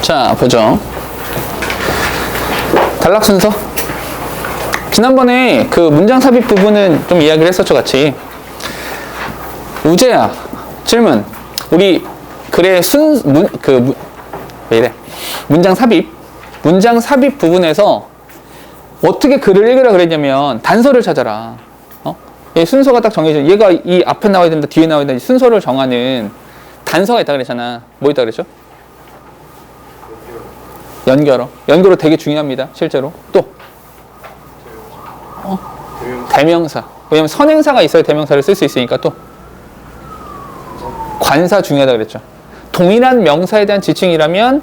자, 보죠. 단락 순서. 지난번에 그 문장 삽입 부분은 좀 이야기를 했었죠, 같이. 우재야, 질문. 우리 글의 왜 이래? 문장 삽입 부분에서 어떻게 글을 읽으라 그랬냐면 단서를 찾아라. 얘 순서가 딱 정해져. 얘가 이 앞에 나와야 된다, 뒤에 나와야 된다. 순서를 정하는 단서가 있다 그랬잖아. 뭐 있다 그랬죠? 연결어. 연결어 되게 중요합니다. 실제로. 또 대명사. 왜냐면 선행사가 있어야 대명사를 쓸 수 있으니까. 또 관사 중요하다 그랬죠. 동일한 명사에 대한 지칭이라면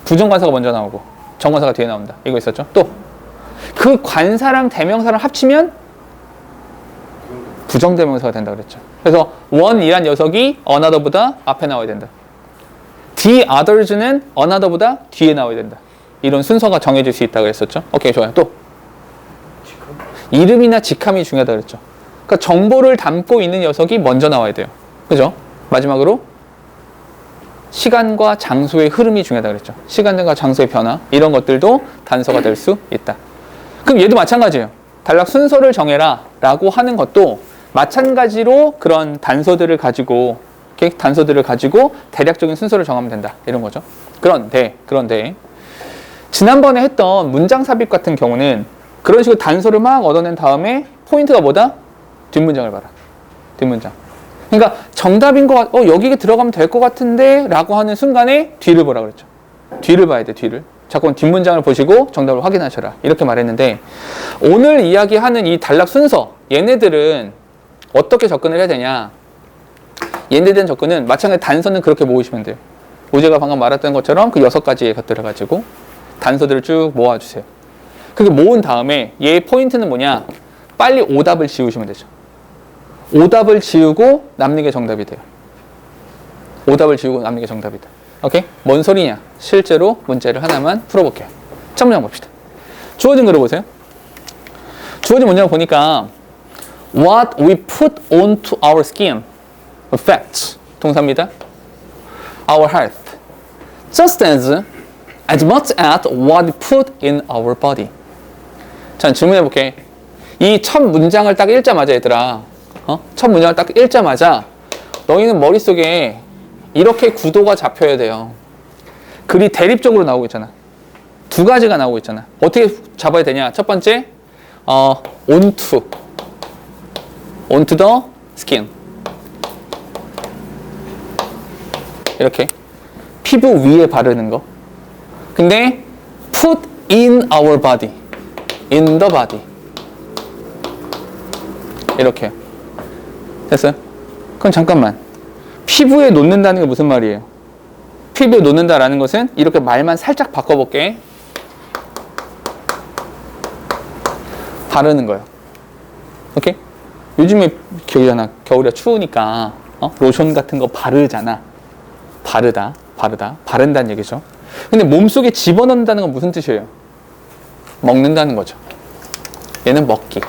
부정관사가 먼저 나오고 정관사가 뒤에 나온다. 이거 있었죠. 또 그 관사랑 대명사랑 합치면 부정대명사가 된다 그랬죠. 그래서 one이란 녀석이 another보다 앞에 나와야 된다. the others는 another보다 뒤에 나와야 된다. 이런 순서가 정해질 수 있다고 그랬었죠. 오케이, 좋아요. 또 이름이나 직함이 중요하다 그랬죠. 그러니까 정보를 담고 있는 녀석이 먼저 나와야 돼요. 그죠? 마지막으로 시간과 장소의 흐름이 중요하다 그랬죠. 시간과 장소의 변화, 이런 것들도 단서가 될 수 있다. 그럼 얘도 마찬가지예요. 단락 순서를 정해라 라고 하는 것도 마찬가지로 그런 단서들을 가지고 대략적인 순서를 정하면 된다. 이런 거죠. 그런데 지난번에 했던 문장 삽입 같은 경우는 그런 식으로 단서를 막 얻어낸 다음에 포인트가 뭐다? 뒷문장을 봐라. 뒷문장. 그러니까 정답인 것 같, 여기에 들어가면 될 것 같은데 라고 하는 순간에 뒤를 보라 그랬죠. 뒤를 봐야 돼, 뒤를. 자꾸 뒷문장을 보시고 정답을 확인하셔라. 이렇게 말했는데 오늘 이야기하는 이 단락 순서, 얘네들은 어떻게 접근을 해야 되냐. 얘네들에 대한 접근은 마찬가지 단서는 그렇게 모으시면 돼요. 우재가 방금 말했던 것처럼 그 6가지의 것들을 가지고 단서들을 쭉 모아주세요. 그렇게 모은 다음에 얘의 포인트는 뭐냐. 빨리 오답을 지우시면 되죠. 오답을 지우고 남는 게 정답이 돼요. 오답을 지우고 남는 게 정답이다. 오케이? 뭔 소리냐? 실제로 문제를 하나만 풀어볼게요. 첫 문장 봅시다. 주어진 글을 보세요. 주어진 문장을 보니까 What we put onto our skin affects 동사입니다. Our health just as much as what we put in our body. 자, 질문해볼게. 이 첫 문장을 딱 읽자마자 얘들아, 첫 문장을 딱 읽자마자 너희는 머릿속에 이렇게 구도가 잡혀야 돼요. 글이 대립적으로 나오고 있잖아. 두 가지가 나오고 있잖아. 어떻게 잡아야 되냐? 첫 번째, onto the skin. 이렇게 피부 위에 바르는 거. 근데 put in our body, in the body. 이렇게 됐어요? 그럼 잠깐만. 피부에 놓는다는 게 무슨 말이에요? 피부에 놓는다라는 것은 이렇게 말만 살짝 바꿔볼게. 바르는 거예요. 오케이? 요즘에 겨울이잖아. 겨울이라 추우니까 로션 같은 거 바르잖아. 바른다는 얘기죠. 근데 몸속에 집어넣는다는 건 무슨 뜻이에요? 먹는다는 거죠. 얘는 먹기.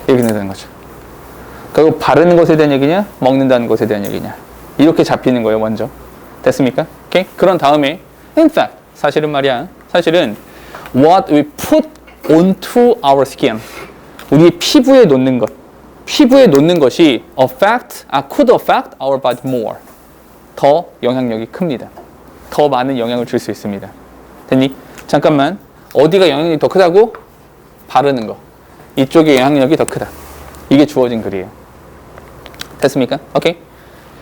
이렇게 된다는 거죠. 그리고 바르는 것에 대한 얘기냐, 먹는다는 것에 대한 얘기냐, 이렇게 잡히는 거예요. 먼저 됐습니까? 오케이? 그런 다음에 in fact, 사실은 말이야, 사실은 what we put onto our skin, 우리의 피부에 놓는 것이 could affect our body more, 더 영향력이 큽니다. 더 많은 영향을 줄 수 있습니다. 됐니? 잠깐만, 어디가 영향력이 더 크다고? 바르는 거, 이쪽의 영향력이 더 크다. 이게 주어진 글이에요. 됐습니까? 오케이.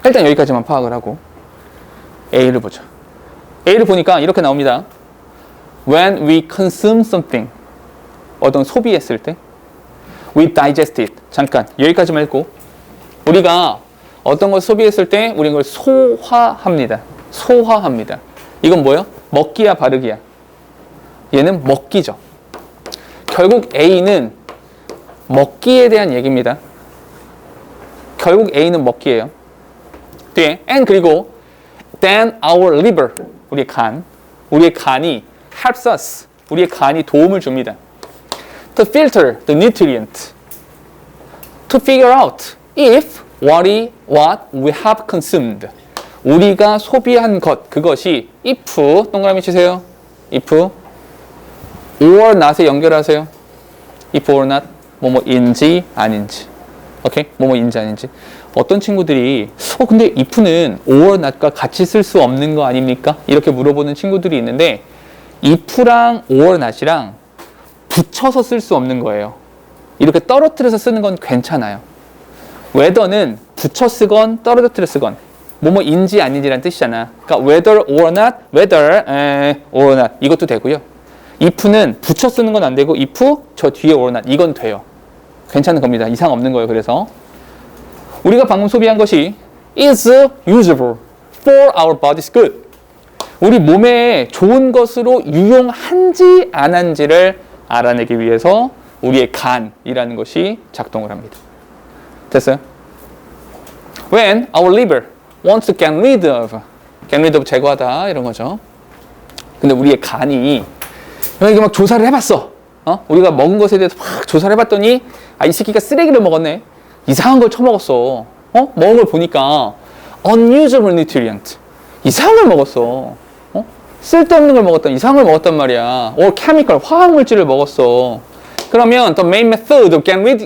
일단 여기까지만 파악을 하고 A를 보죠. A를 보니까 이렇게 나옵니다. When we consume something, 어떤 소비했을 때, we digest it. 잠깐 여기까지만 읽고, 우리가 어떤 걸 소비했을 때 우리는 그걸 소화합니다. 이건 뭐예요? 먹기야 바르기야? 얘는 먹기죠. 결국 A는 먹기에 대한 얘기입니다. 결국 A는 먹기예요. 뒤에 and 그리고 then our liver, 우리의 간이 helps us, 우리의 간이 도움을 줍니다. To filter the nutrient, to figure out if what we have consumed, 우리가 소비한 것, 그것이 if, 동그라미 치세요. if or not에 연결하세요. if or not, 뭐뭐인지 아닌지. 오케이? 뭐뭐인지 아닌지. 어떤 친구들이 근데 if는 or not과 같이 쓸 수 없는 거 아닙니까? 이렇게 물어보는 친구들이 있는데 if랑 or not이랑 붙여서 쓸 수 없는 거예요. 이렇게 떨어뜨려서 쓰는 건 괜찮아요. whether는 붙여 쓰건 떨어뜨려 쓰건 뭐뭐인지 아닌지라는 뜻이잖아. 그러니까 whether or not, whether or not 이것도 되고요. if는 붙여 쓰는 건 안 되고 if 저 뒤에 or not 이건 돼요. 괜찮은 겁니다. 이상 없는 거예요. 그래서 우리가 방금 소비한 것이 is usable for our body's good. 우리 몸에 좋은 것으로 유용한지 안 한지를 알아내기 위해서 우리의 간이라는 것이 작동을 합니다. 됐어요? When our liver wants to get rid of 제거하다 이런 거죠. 근데 우리의 간이 이게 막 조사를 해봤어. 우리가 먹은 것에 대해서 막 조사를 해봤더니 이 새끼가 쓰레기를 먹었네. 이상한 걸 처먹었어. 먹은 걸 보니까 unusable nutrient 이상한 걸 먹었어. 쓸데없는 걸 먹었단 이상한 걸 먹었단 말이야. or chemical 화학 물질을 먹었어. 그러면 the main method of getting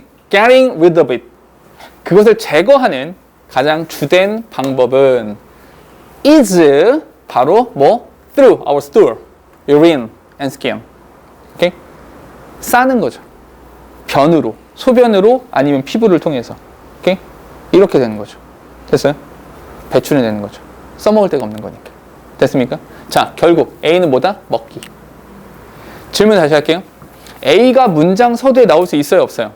rid of it 그것을 제거하는 가장 주된 방법은 is 바로 through our stool, urine and skin. 오케이? 싸는 거죠. 변으로, 소변으로 아니면 피부를 통해서. 오케이? 이렇게 되는 거죠. 됐어요? 배출이 되는 거죠. 써먹을 데가 없는 거니까. 됐습니까? 자, 결국 A는 뭐다? 먹기. 질문 다시 할게요. A가 문장 서두에 나올 수 있어요? 없어요?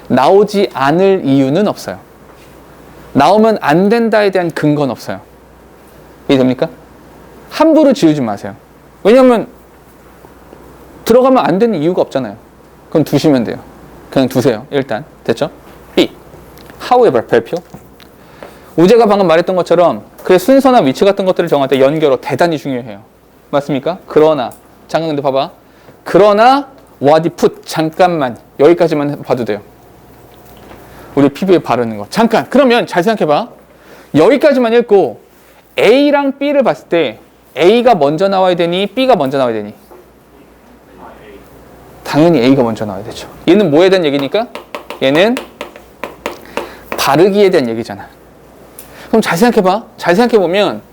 나오지 않을 이유는 없어요. 나오면 안 된다에 대한 근거는 없어요. 이해됩니까? 함부로 지우지 마세요. 왜냐하면 들어가면 안 되는 이유가 없잖아요. 그럼 두시면 돼요. 그냥 두세요. 일단. 됐죠? B. However, 별표. 우재가 방금 말했던 것처럼 그의 순서나 위치 같은 것들을 정할 때 연결어 대단히 중요해요. 맞습니까? 그러나 잠깐 근데 봐봐. 그러나 what if 잠깐만 여기까지만 봐도 돼요. 우리 피부에 바르는 거. 잠깐. 그러면 잘 생각해봐. 여기까지만 읽고 A랑 B를 봤을 때 A가 먼저 나와야 되니 B가 먼저 나와야 되니? 당연히 A가 먼저 나와야 되죠. 얘는 뭐에 대한 얘기니까? 얘는 바르기에 대한 얘기잖아. 그럼 잘 생각해봐. 잘 생각해보면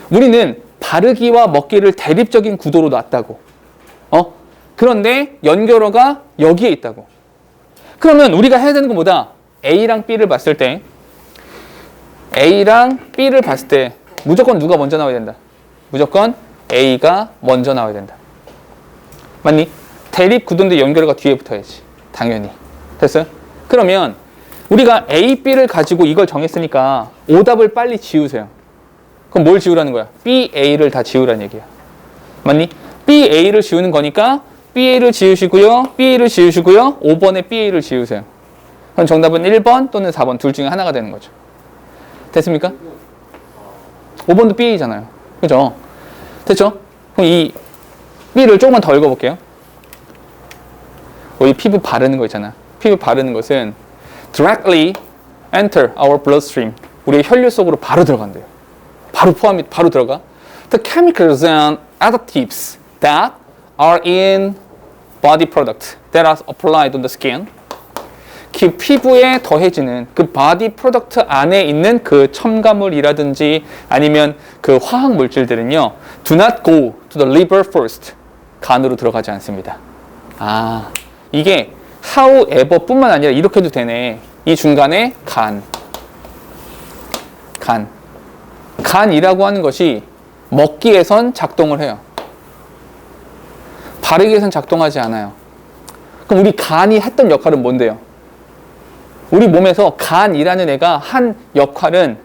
우리는 바르기와 먹기를 대립적인 구도로 놨다고. 그런데 연결어가 여기에 있다고. 그러면 우리가 해야 되는 건 뭐다? A랑 B를 봤을 때 A랑 B를 봤을 때 무조건 누가 먼저 나와야 된다? 무조건 A가 먼저 나와야 된다. 맞니? 대립 구도인데 연결어가 뒤에 붙어야지. 당연히. 됐어요? 그러면 우리가 A, B를 가지고 이걸 정했으니까 오답을 빨리 지우세요. 그럼 뭘 지우라는 거야? B, A를 다 지우라는 얘기야. 맞니? B, A를 지우는 거니까 B, A를 지우시고요. B, A를 지우시고요. 5번에 B, A를 지우세요. 그럼 정답은 1번 또는 4번 둘 중에 하나가 되는 거죠. 됐습니까? 5번도 B, A잖아요. 그죠? 됐죠? 그럼 이 B를 조금만 더 읽어볼게요. 우리 피부 바르는 거 있잖아. 피부 바르는 것은 directly enter our bloodstream. 우리의 혈류 속으로 바로 들어간대요. 바로 들어가. The chemicals and additives that are in body product that are applied on the skin. 그 피부에 더해지는 그 바디 프로덕트 안에 있는 그 첨가물이라든지 아니면 그 화학 물질들은요, do not go to the liver first. 간으로 들어가지 않습니다. 이게 however 뿐만 아니라 이렇게 해도 되네. 이 중간에 간이라고 하는 것이 먹기에선 작동을 해요. 바르기에선 작동하지 않아요. 그럼 우리 간이 했던 역할은 뭔데요? 우리 몸에서 간이라는 애가 한 역할은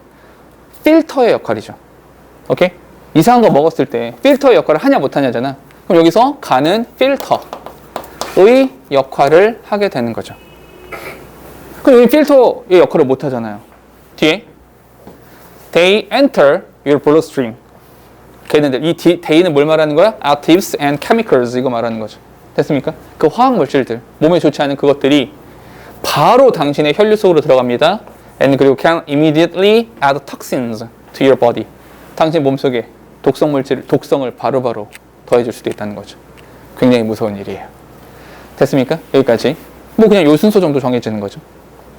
필터의 역할이죠. 오케이? 이상한 거 먹었을 때 필터의 역할을 하냐 못하냐잖아. 그럼 여기서 간은 필터의 역할을 하게 되는 거죠. 그럼 여기 필터의 역할을 못 하잖아요. 뒤에 They enter your bloodstream. 걔네들, 이 they는 뭘 말하는 거야? Additives and chemicals 이거 말하는 거죠. 됐습니까? 그 화학 물질들, 몸에 좋지 않은 그것들이 바로 당신의 혈류 속으로 들어갑니다. And 그리고 can immediately add toxins to your body. 당신 몸속에 독성을 바로바로 더해줄 수도 있다는 거죠. 굉장히 무서운 일이에요. 됐습니까? 여기까지. 뭐 그냥 요 순서 정도 정해지는 거죠.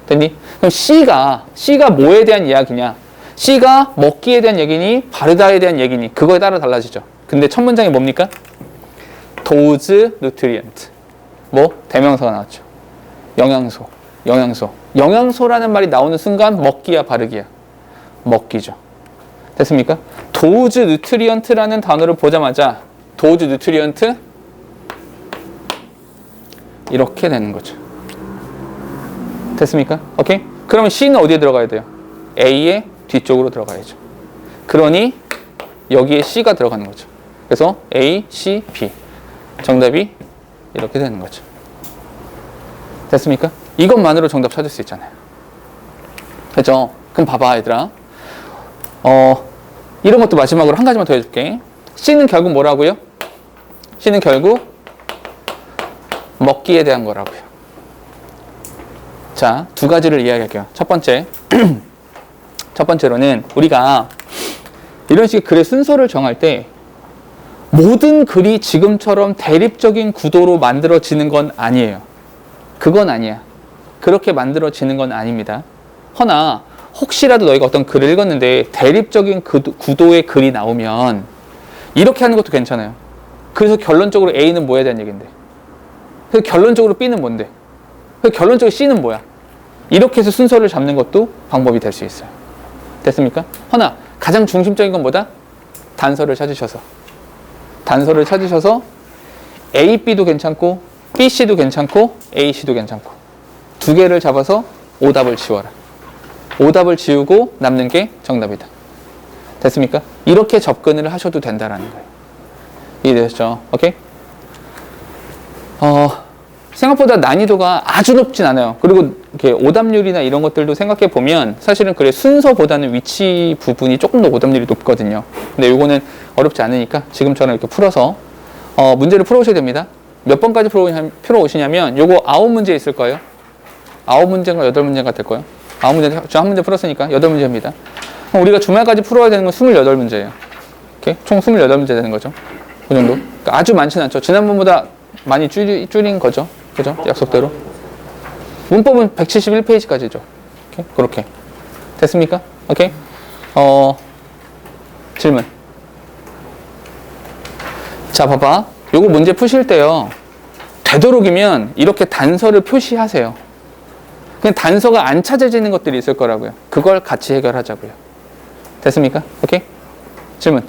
됐니? 그럼 C가 뭐에 대한 이야기냐? C가 먹기에 대한 얘기니 바르다에 대한 얘기니 그거에 따라 달라지죠. 근데 첫 문장이 뭡니까? Those nutrient. 뭐? 대명사가 나왔죠. 영양소라는 말이 나오는 순간 먹기야 바르기야? 먹기죠. 됐습니까? Those nutrient라는 단어를 보자마자 Those nutrient 이렇게 되는 거죠. 됐습니까? 오케이? 그러면 C는 어디에 들어가야 돼요? A의 뒤쪽으로 들어가야죠. 그러니 여기에 C가 들어가는 거죠. 그래서 A, C, B. 정답이 이렇게 되는 거죠. 됐습니까? 이것만으로 정답 찾을 수 있잖아요. 그죠? 그럼 봐봐, 얘들아. 이런 것도 마지막으로 한 가지만 더 해줄게. C는 결국 뭐라고요? C는 결국 먹기에 대한 거라고요. 자, 두 가지를 이야기할게요. 첫 번째로는 우리가 이런 식의 글의 순서를 정할 때 모든 글이 지금처럼 대립적인 구도로 만들어지는 건 아니에요. 그건 아니야. 그렇게 만들어지는 건 아닙니다. 허나 혹시라도 너희가 어떤 글을 읽었는데 대립적인 구도의 글이 나오면 이렇게 하는 것도 괜찮아요. 그래서 결론적으로 A는 뭐에 대한 얘기인데, 그래서 결론적으로 B는 뭔데, 그래서 결론적으로 C는 뭐야. 이렇게 해서 순서를 잡는 것도 방법이 될 수 있어요. 됐습니까? 허나 가장 중심적인 건 뭐다? 단서를 찾으셔서 A, B도 괜찮고 B, C도 괜찮고 A, C도 괜찮고 두 개를 잡아서 오답을 지워라. 오답을 지우고 남는 게 정답이다. 됐습니까? 이렇게 접근을 하셔도 된다라는 거예요. 이해되셨죠? 오케이? 생각보다 난이도가 아주 높진 않아요. 그리고 이렇게 오답률이나 이런 것들도 생각해 보면 사실은 그래 순서보다는 위치 부분이 조금 더 오답률이 높거든요. 근데 이거는 어렵지 않으니까 지금처럼 이렇게 풀어서 문제를 풀어오셔야 됩니다. 몇 번까지 풀어오시냐면 요거 9문제 있을 거예요. 9문제인가 8문제가 될 거예요. 9문제, 저 한 문제 풀었으니까 8문제입니다. 그럼 우리가 주말까지 풀어야 되는 건 28문제예요. 오케이? 총 28문제 되는 거죠. 그 정도. 그러니까 아주 많지는 않죠. 지난번보다 많이 줄인 거죠. 그죠? 약속대로. 문법은 171페이지까지죠. 오케이? 그렇게. 됐습니까? 오케이? 질문. 자, 봐봐. 요거 문제 푸실 때요. 되도록이면 이렇게 단서를 표시하세요. 그냥 단서가 안 찾아지는 것들이 있을 거라고요. 그걸 같이 해결하자고요. 됐습니까? 오케이? 질문.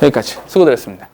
여기까지. 수고드렸습니다.